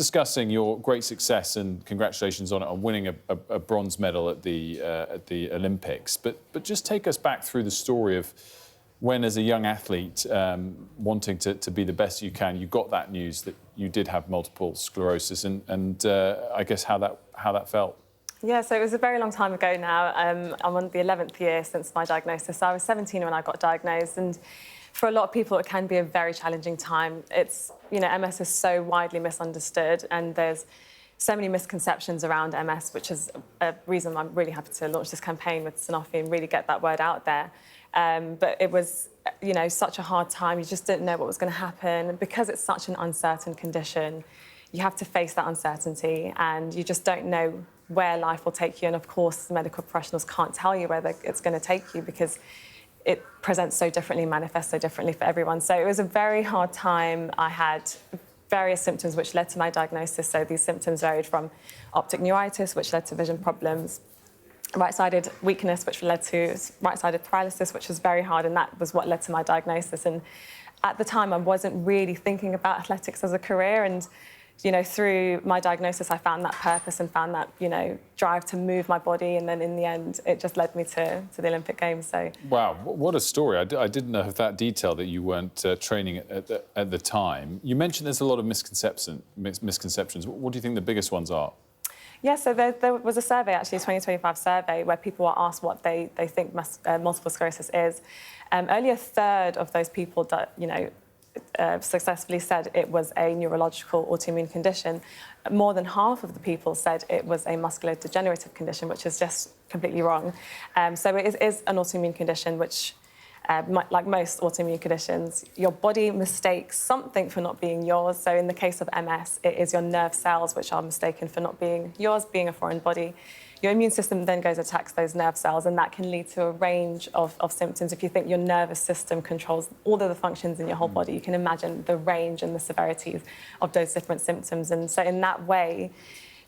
discussing your great success, and congratulations on winning a bronze medal at the Olympics. But just take us back through the story of when, as a young athlete, wanting to be the best you can, you got that news that you did have multiple sclerosis, and I guess how that felt. Yeah, so it was a very long time ago now. I'm on the 11th year since my diagnosis. So I was 17 when I got diagnosed, and for a lot of people, it can be a very challenging time. It's, MS is so widely misunderstood, and there's so many misconceptions around MS, which is a reason I'm really happy to launch this campaign with Sanofi and really get that word out there. But it was, such a hard time. You just didn't know what was going to happen. Because it's such an uncertain condition, you have to face that uncertainty, and you just don't know where life will take you. And of course, medical professionals can't tell you where it's going to take you, because it presents so differently, manifests so differently for everyone. So it was a very hard time. I had various symptoms which led to my diagnosis. So these symptoms varied from optic neuritis, which led to vision problems, right-sided weakness, which led to right-sided paralysis, which was very hard, and that was what led to my diagnosis. And at the time, I wasn't really thinking about athletics as a career, and through my diagnosis, I found that purpose and found that, drive to move my body. And then in the end, it just led me to the Olympic Games. So wow, what a story. I didn't know that detail, that you weren't training at the time. You mentioned there's a lot of misconceptions. What do you think the biggest ones are? Yeah, so there was a survey, actually, a 2025 survey, where people were asked what they think multiple sclerosis is. Only a third of those people that, successfully said it was a neurological autoimmune condition. More than half of the people said it was a musculodegenerative condition, which is just completely wrong. So it is an autoimmune condition which, like most autoimmune conditions, your body mistakes something for not being yours. So in the case of MS, it is your nerve cells which are mistaken for not being yours, being a foreign body. Your immune system then goes and attacks those nerve cells, and that can lead to a range of symptoms. If you think your nervous system controls all of the functions in your whole body, you can imagine the range and the severities of those different symptoms. And so in that way,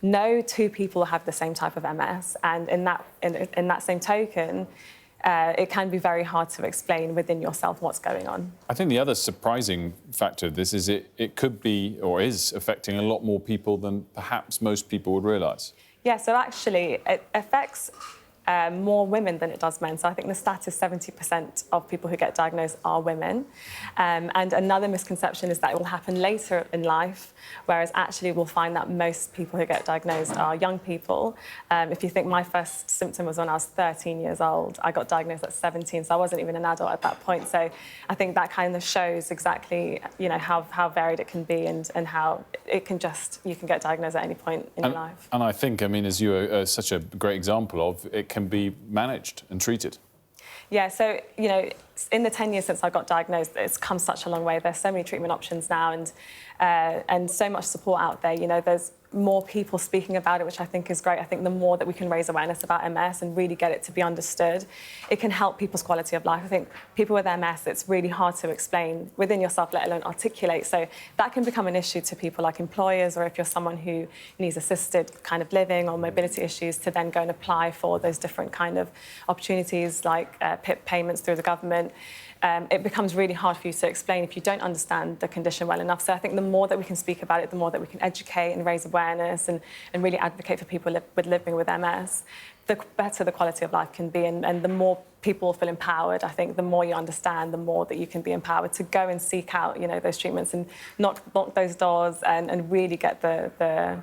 no two people have the same type of MS. And in that same token, it can be very hard to explain within yourself what's going on. I think the other surprising factor of this is it could be, or is, affecting a lot more people than perhaps most people would realise. Yeah, so actually it affects more women than it does men. So I think the stat is 70% of people who get diagnosed are women. And another misconception is that it will happen later in life, whereas actually we'll find that most people who get diagnosed are young people. If you think my first symptom was when I was 13 years old, I got diagnosed at 17, so I wasn't even an adult at that point. So I think that kind of shows exactly, how varied it can be, and how it can you can get diagnosed at any point in your life. And I think, as you are such a great example of, it can be managed and treated. Yeah, so, in the 10 years since I got diagnosed, it's come such a long way. There's so many treatment options now, and so much support out there. There's more people speaking about it, which I think is great. I think the more that we can raise awareness about MS and really get it to be understood, it can help people's quality of life. I think people with MS, it's really hard to explain within yourself, let alone articulate. So that can become an issue to people like employers, or if you're someone who needs assisted kind of living or mobility issues, to then go and apply for those different kind of opportunities like PIP payments through the government. It becomes really hard for you to explain if you don't understand the condition well enough. So I think the more that we can speak about it, the more that we can educate and raise awareness and really advocate for people living with MS, the better the quality of life can be. And the more people feel empowered, I think the more you understand, the more that you can be empowered to go and seek out, those treatments and knock those doors and really get the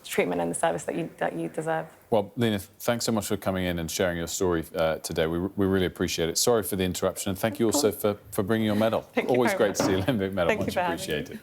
treatment and the service that you deserve. Well, Lina, thanks so much for coming in and sharing your story today. We really appreciate it. Sorry for the interruption, and thank you also for bringing your medal. Always great to see Olympic medal. Much appreciated.